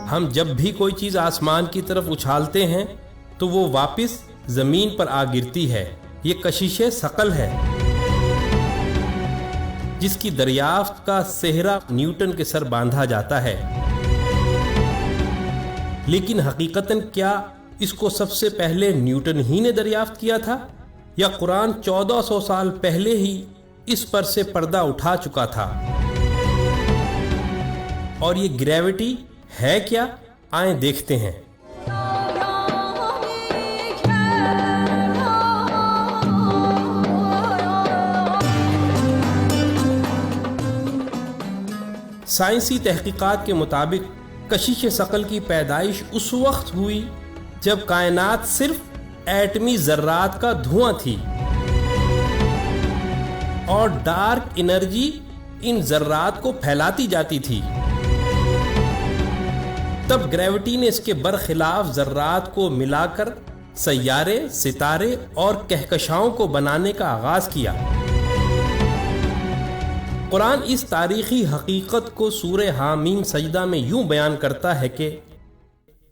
ہم جب بھی کوئی چیز آسمان کی طرف اچھالتے ہیں تو وہ واپس زمین پر آ گرتی ہے. یہ کشش ثقل ہے جس کی دریافت کا صحرا نیوٹن کے سر باندھا جاتا ہے. لیکن حقیقتاً کیا اس کو سب سے پہلے نیوٹن ہی نے دریافت کیا تھا، یا قرآن 1400 سال پہلے ہی اس پر سے پردہ اٹھا چکا تھا؟ اور یہ گریوٹی ہے کیا؟ آئیں دیکھتے ہیں. سائنسی تحقیقات کے مطابق کشش ثقل کی پیدائش اس وقت ہوئی جب کائنات صرف ایٹمی ذرات کا دھواں تھی اور ڈارک انرجی ان ذرات کو پھیلاتی جاتی تھی. تب گریوٹی نے اس کے برخلاف ذرات کو ملا کر سیارے، ستارے اور کہکشاؤں کو بنانے کا آغاز کیا. قرآن اس تاریخی حقیقت کو سورہ حامیم سجدہ میں یوں بیان کرتا ہے کہ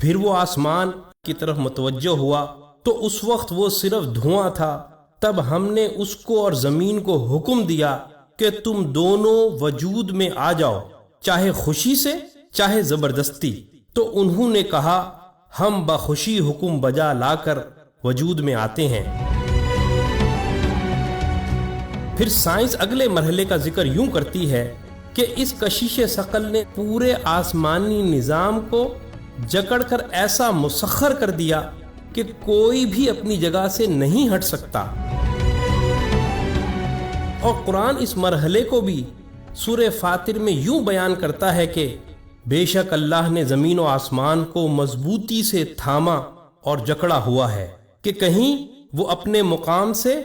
پھر وہ آسمان کی طرف متوجہ ہوا تو اس وقت وہ صرف دھواں تھا. تب ہم نے اس کو اور زمین کو حکم دیا کہ تم دونوں وجود میں آ جاؤ، چاہے خوشی سے چاہے زبردستی. تو انہوں نے کہا ہم بخوشی حکم بجا لا کر وجود میں آتے ہیں. پھر سائنس اگلے مرحلے کا ذکر یوں کرتی ہے کہ اس کشش ثقل نے پورے آسمانی نظام کو جکڑ کر ایسا مسخر کر دیا کہ کوئی بھی اپنی جگہ سے نہیں ہٹ سکتا. اور قرآن اس مرحلے کو بھی سورہ فاطر میں یوں بیان کرتا ہے کہ بے شک اللہ نے زمین و آسمان کو مضبوطی سے تھاما اور جکڑا ہوا ہے کہ کہیں وہ اپنے مقام سے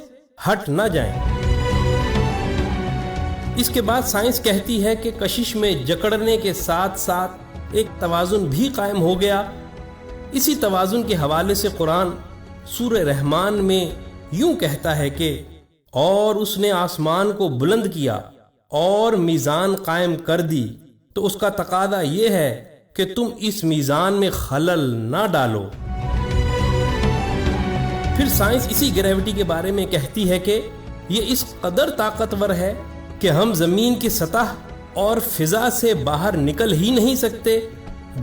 ہٹ نہ جائیں. اس کے بعد سائنس کہتی ہے کہ کشش میں جکڑنے کے ساتھ ساتھ ایک توازن بھی قائم ہو گیا. اسی توازن کے حوالے سے قرآن سورہ رحمان میں یوں کہتا ہے کہ اور اس نے آسمان کو بلند کیا اور میزان قائم کر دی تو اس کا تقاضا یہ ہے کہ تم اس میزان میں خلل نہ ڈالو. پھر سائنس اسی گریوٹی کے بارے میں کہتی ہے کہ یہ اس قدر طاقتور ہے کہ ہم زمین کی سطح اور فضا سے باہر نکل ہی نہیں سکتے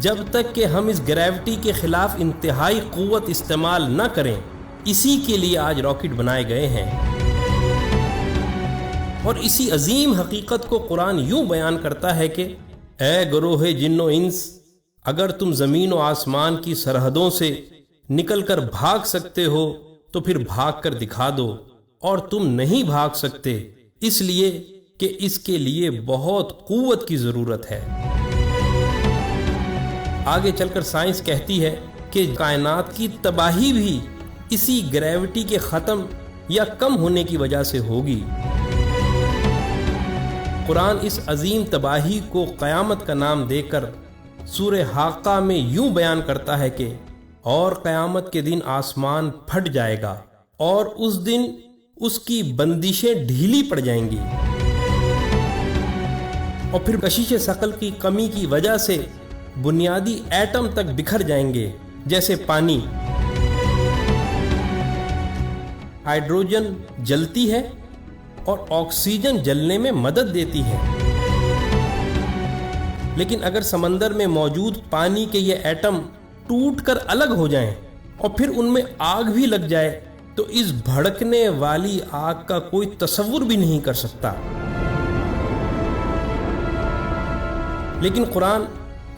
جب تک کہ ہم اس گریوٹی کے خلاف انتہائی قوت استعمال نہ کریں. اسی کے لیے آج راکٹ بنائے گئے ہیں. اور اسی عظیم حقیقت کو قرآن یوں بیان کرتا ہے کہ اے گروہ جن و انس، اگر تم زمین و آسمان کی سرحدوں سے نکل کر بھاگ سکتے ہو تو پھر بھاگ کر دکھا دو، اور تم نہیں بھاگ سکتے اس لیے کہ اس کے لیے بہت قوت کی ضرورت ہے. آگے چل کر سائنس کہتی ہے کہ کائنات کی تباہی بھی اسی گریوٹی کے ختم یا کم ہونے کی وجہ سے ہوگی. قرآن اس عظیم تباہی کو قیامت کا نام دے کر سورہ حاقہ میں یوں بیان کرتا ہے کہ اور قیامت کے دن آسمان پھٹ جائے گا اور اس دن اس کی بندشیں ڈھیلی پڑ جائیں گی، اور پھر کشش ثقل کی کمی کی وجہ سے بنیادی ایٹم تک بکھر جائیں گے جیسے پانی. ہائیڈروجن جلتی ہے اور آکسیجن جلنے میں مدد دیتی ہے، لیکن اگر سمندر میں موجود پانی کے یہ ایٹم ٹوٹ کر الگ ہو جائیں اور پھر ان میں آگ بھی لگ جائے تو اس بھڑکنے والی آگ کا کوئی تصور بھی نہیں کر سکتا. لیکن قرآن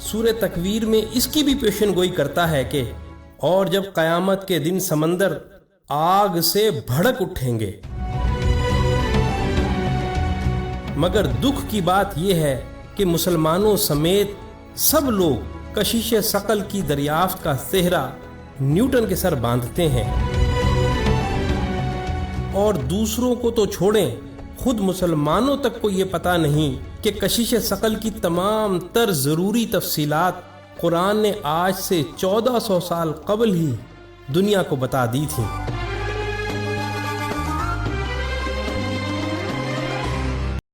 سورہ تکویر میں اس کی بھی پیشن گوئی کرتا ہے کہ اور جب قیامت کے دن سمندر آگ سے بھڑک اٹھیں گے. مگر دکھ کی بات یہ ہے کہ مسلمانوں سمیت سب لوگ کشش ثقل کی دریافت کا صحرا نیوٹن کے سر باندھتے ہیں، اور دوسروں کو تو چھوڑیں، خود مسلمانوں تک کو یہ پتہ نہیں کہ کشش ثقل کی تمام تر ضروری تفصیلات قرآن نے آج سے 1400 سال قبل ہی دنیا کو بتا دی تھیں.